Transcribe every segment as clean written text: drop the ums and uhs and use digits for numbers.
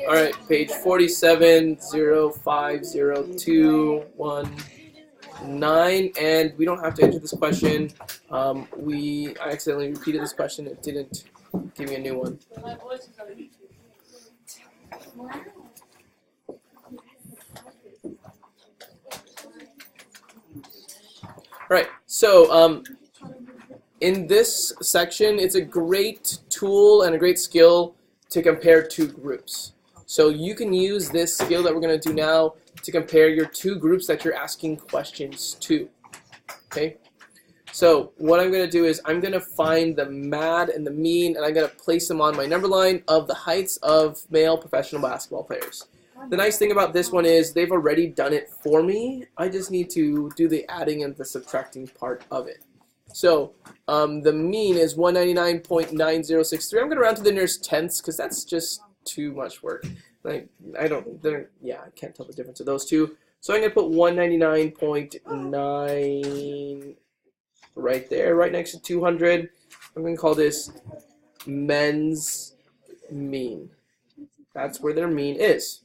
All right, page 47, 050219, and we don't have to enter this question. I accidentally repeated this question. It didn't give me a new one. All right, so in this section, it's a great tool and a great skill to compare two groups. So you can use this skill that we're going to do now to compare your two groups that you're asking questions to. Okay? So what I'm going to do is I'm going to find the MAD and the mean, and I'm going to place them on my number line of the heights of male professional basketball players. The nice thing about this one is they've already done it for me. I just need to do the adding and the subtracting part of it. So the mean is 199.9063. I'm going to round to the nearest tenths because that's just too much work. I can't tell the difference of those two. So I'm going to put 199.9 right there, right next to 200. I'm going to call this men's mean. That's where their mean is.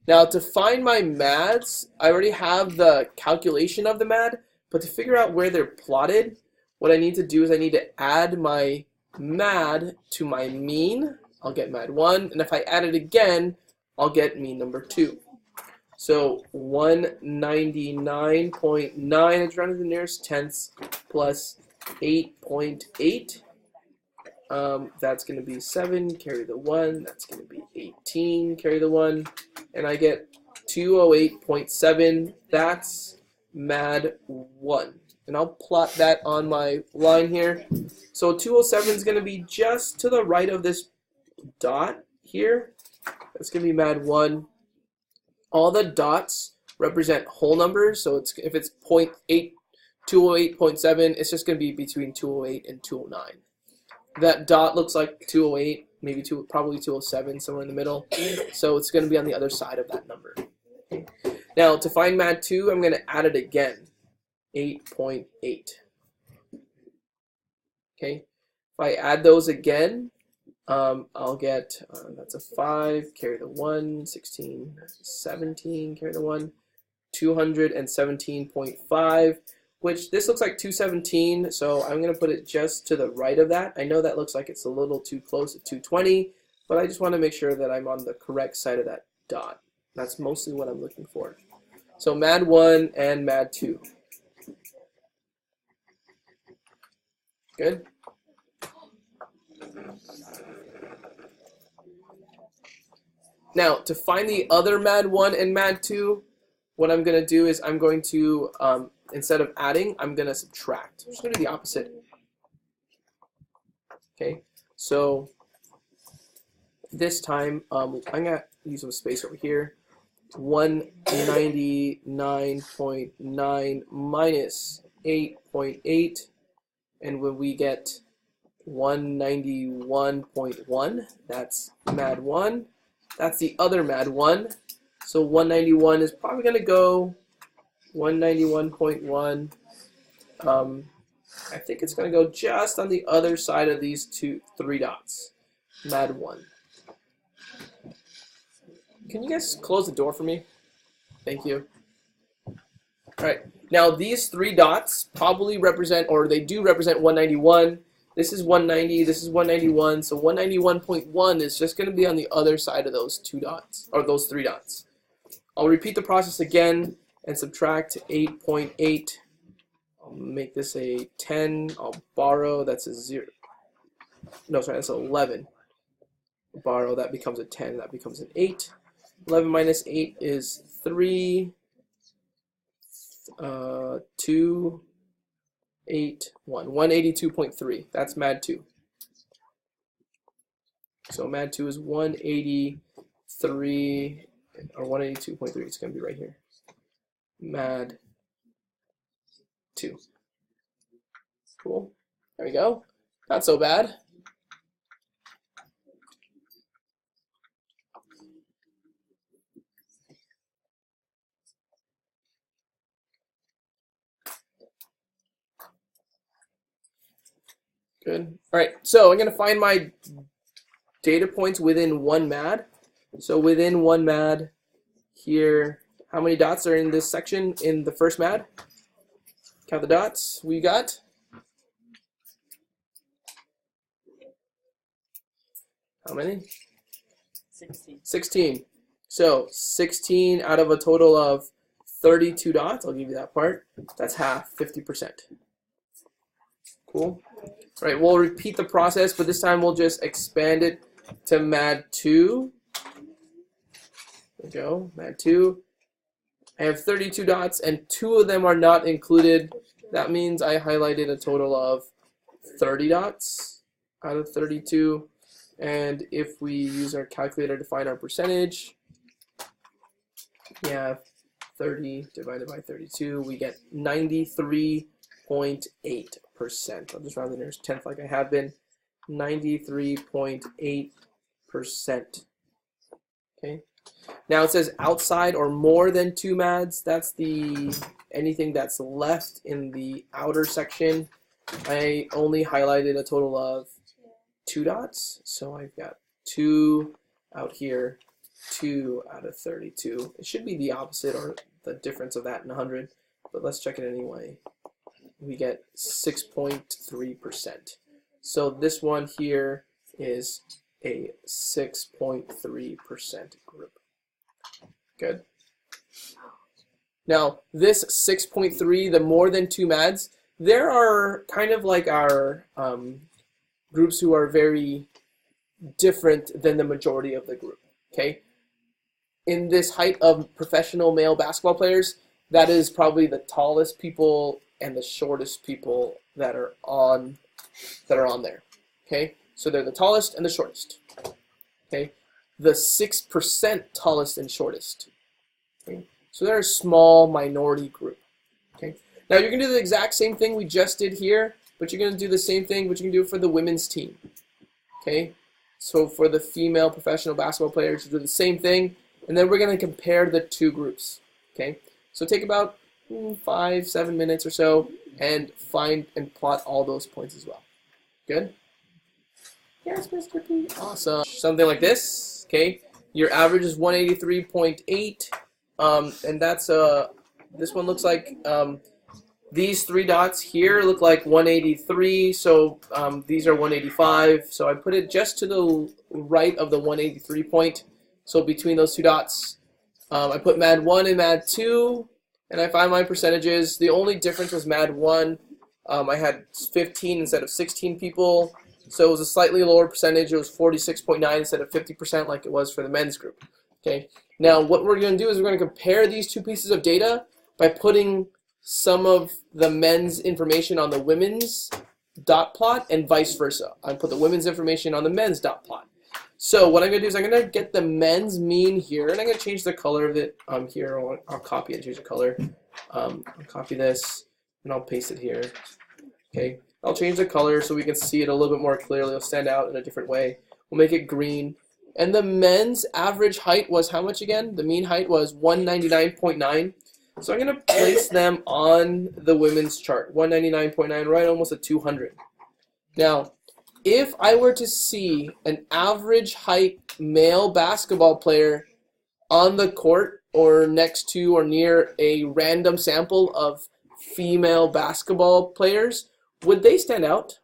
Now to find my MADs, I already have the calculation of the MAD, but to figure out where they're plotted, what I need to do is I need to add my MAD to my mean. I'll get MAD 1, and if I add it again, I'll get mean number 2. So 199.9 is rounded to the nearest tenths plus 8.8. That's going to be 7, carry the 1. That's going to be 18, carry the 1. And I get 208.7. That's MAD 1. And I'll plot that on my line here. So 207 is going to be just to the right of this dot here. That's going to be MAD 1. All the dots represent whole numbers. So if it's 208.7, it's just going to be between 208 and 209. That dot looks like 208, maybe probably 207, somewhere in the middle. So it's going to be on the other side of that number. Okay. Now to find MAD 2, I'm going to add it again, 8.8. Okay. If I add those again, I'll get, that's a 5, carry the 1, 16, 17, carry the 1, 217.5. Which this looks like 217, so I'm going to put it just to the right of that. I know that looks like it's a little too close to 220, but I just want to make sure that I'm on the correct side of that dot. That's mostly what I'm looking for. So MAD 1 and MAD 2. Good? Now, to find the other MAD 1 and MAD 2, what I'm going to do is I'm going to, instead of adding, I'm going to subtract. I'm just going to do the opposite. Okay, so this time I'm going to use some space over here. 199.9 minus 8.8, and when we get 191.1, that's MAD 1. That's the other MAD 1. So 191 is probably going to go 191.1. I think it's going to go just on the other side of these three dots. MAD 1. Can you guys close the door for me? Thank you. Alright, now these three dots probably represent, or they do represent 191. This is 190, this is 191, so 191.1 is just going to be on the other side of those two dots, or those three dots. I'll repeat the process again and subtract 8.8. I'll make this a 10. I'll borrow, that's a 0. No, sorry, that's 11. Borrow, that becomes a 10, that becomes an 8. 11 minus 8 is 3, 2, 8, 1. 182.3. That's MAD 2. So MAD 2 is 183, or 182.3. It's going to be right here. MAD 2. Cool. There we go. Not so bad. Good. All right, so I'm going to find my data points within one MAD. So within one MAD here, how many dots are in this section in the first MAD? Count the dots. We got? How many? 16. 16. So 16 out of a total of 32 dots. I'll give you that part. That's half, 50%. Cool. All right, we'll repeat the process, but this time we'll just expand it to MAD 2. There we go, MAD 2. I have 32 dots, and 2 of them are not included. That means I highlighted a total of 30 dots out of 32. And if we use our calculator to find our percentage, we have 30 divided by 32. We get 93.8%. I'll just round the nearest tenth like I have been. 93.8%. Okay. Now it says outside or more than 2 MADs. That's the anything that's left in the outer section. I only highlighted a total of 2 dots, so I've got 2 out here, 2 out of 32. It should be the opposite or the difference of that in 100, but let's check it anyway. We get 6.3%. So this one here is a 6.3% group. Good. Now, this 6.3, the more than 2 MADs, there are kind of like our groups who are very different than the majority of the group. Okay. In this height of professional male basketball players, that is probably the tallest people and the shortest people that are on there. Okay. So they're the tallest and the shortest. Okay. The 6% tallest and shortest. Okay. So they're a small minority group. Okay. Now you're going to do the exact same thing we just did here, but you're going to do the same thing, but you can do it for the women's team. Okay. So for the female professional basketball players, you do the same thing, and then we're going to compare the 2 groups. Okay. So take about 5-7 minutes or so and find and plot all those points as well. Good? Yes, Mr. P. Awesome. Something like this. Okay. Your average is 183.8. And that's this one looks like these 3 dots here look like 183, so these are 185. So I put it just to the right of the 183 point. So between those 2 dots, I put MAD 1 and MAD 2, and I find my percentages. The only difference was MAD 1. I had 15 instead of 16 people, so it was a slightly lower percentage. It was 46.9 instead of 50% like it was for the men's group. Okay. Now what we're going to do is we're going to compare these 2 pieces of data by putting some of the men's information on the women's dot plot and vice versa. I put the women's information on the men's dot plot. So what I'm going to do is I'm going to get the men's mean here, and I'm going to change the color of it here. I'll copy it and change the color. I'll copy this, and I'll paste it here. Okay. I'll change the color so we can see it a little bit more clearly. It'll stand out in a different way. We'll make it green. And the men's average height was how much again? The mean height was 199.9. So I'm going to place them on the women's chart. 199.9, right almost at 200. Now, if I were to see an average height male basketball player on the court or next to or near a random sample of female basketball players, would they stand out?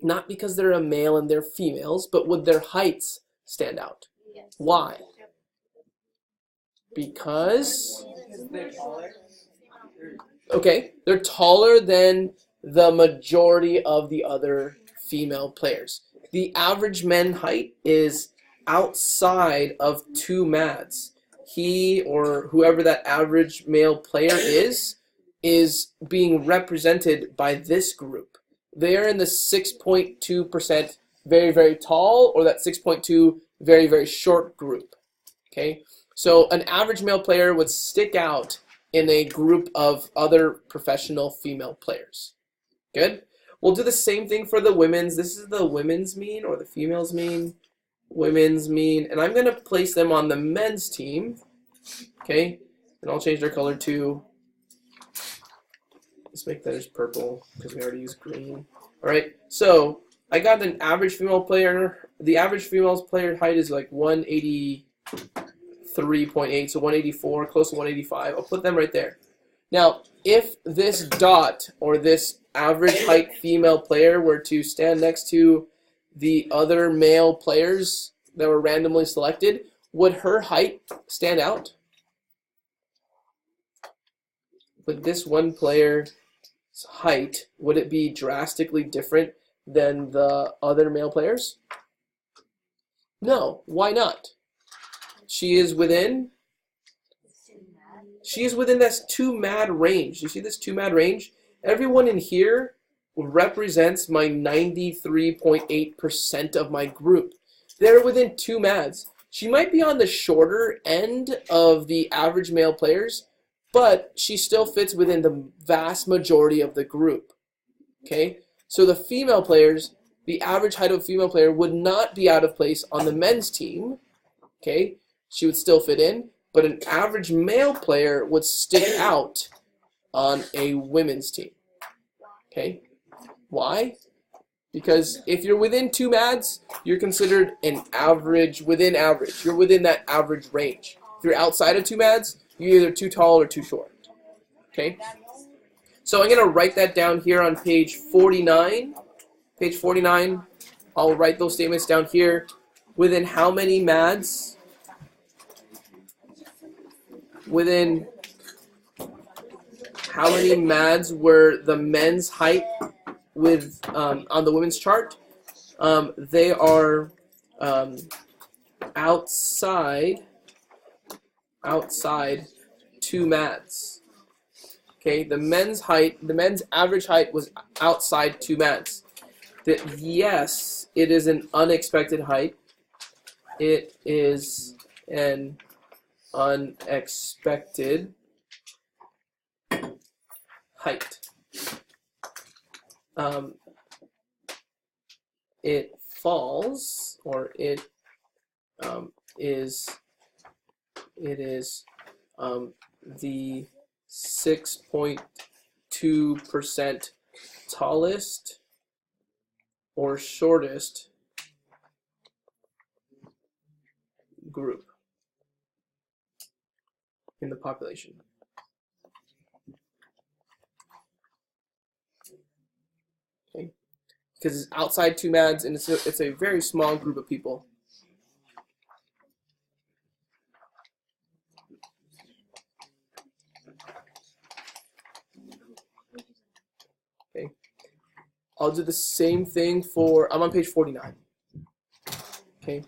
Not because they're a male and they're females, but would their heights stand out? Yes. Why? Because, okay, they're taller than the majority of the other female players. The average men height is outside of 2 MADs. He or whoever that average male player is being represented by this group. They are in the 6.2% very, very tall, or that 6.2 very, very short group. Okay, so an average male player would stick out in a group of other professional female players. Good. We'll do the same thing for the women's. This is the women's mean or the females mean, women's mean, and I'm going to place them on the men's team. Okay, and I'll change their color to, let's make that as purple because we already used green. All right, so I got an average female player. The average female player height is like 183.8, so 184, close to 185. I'll put them right there. Now, if this dot or this average height female player were to stand next to the other male players that were randomly selected, would her height stand out? Would this one player's height, would it be drastically different than the other male players? No. Why not? She is within this 2 mad range. You see this 2 mad range? Everyone in here represents my 93.8% of my group. They're within 2 mads. She might be on the shorter end of the average male players, but she still fits within the vast majority of the group. Okay? So the female players, the average height of a female player would not be out of place on the men's team. Okay? She would still fit in, but an average male player would stick out on a women's team. Okay? Why? Because if you're within 2 mads, you're considered an average within average. You're within that average range. If you're outside of 2 mads, you're either too tall or too short. Okay? So I'm going to write that down here on page 49. Page 49, I'll write those statements down here. Within how many mads? Within how many mads were the men's height with on the women's chart? They are outside 2 mads. Okay, the men's average height was outside 2 mads. Yes, it is an unexpected height. It is an unexpected height. It falls, or it is the 6.2% tallest or shortest group in the population. Okay, because it's outside 2 mads and it's a very small group of people. Okay, I'll do the same thing for, I'm on page 49. Okay,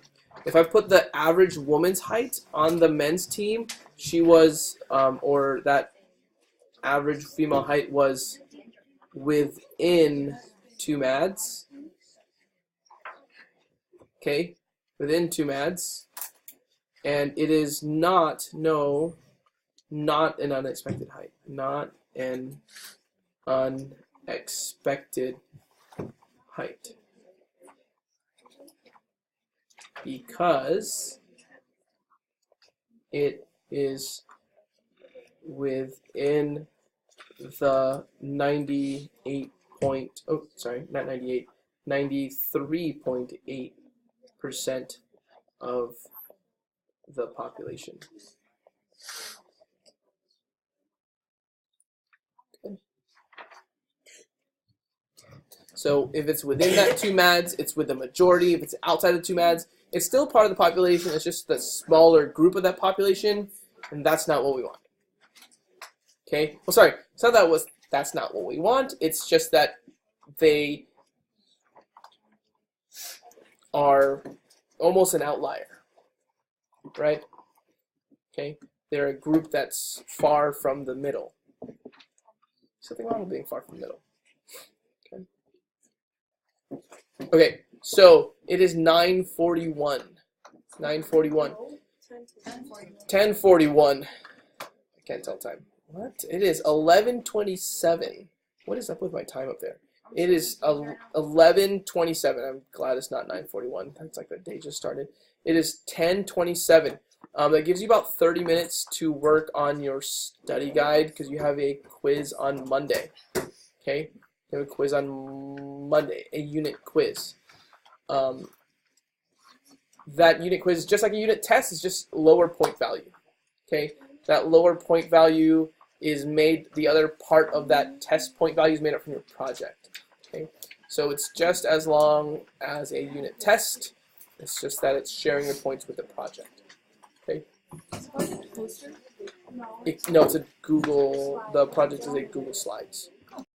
if I put the average woman's height on the men's team, she was, or that average female height was within 2 mads. Okay, within 2 mads. And it is not an unexpected height. Not an unexpected height. Because it is within the 93.8% of the population. Okay. So if it's within that 2 mads, it's with the majority. If it's outside of 2 mads, it's still part of the population. It's just the smaller group of that population, and that's not what we want. Okay. Well, sorry. So that's not what we want. It's just that they are almost an outlier, right? Okay. They're a group that's far from the middle. Something wrong with being far from the middle. Okay. Okay. So it is 9:41. 9:41. 10:41. I can't tell time. What? It is 11:27. What is up with my time up there? It is 11:27. I'm glad it's not 9:41. That's like the day just started. It is 10:27. That gives you about 30 minutes to work on your study guide because you have a quiz on Monday. Okay? You have a quiz on Monday, a unit quiz. That unit quiz is just like a unit test, it's just lower point value. Okay, that lower point value is made, the other part of that test point value is made up from your project. Okay, so it's just as long as a unit test, it's just that it's sharing your points with the project. Okay. No, it's a Google, the project is a Google Slides.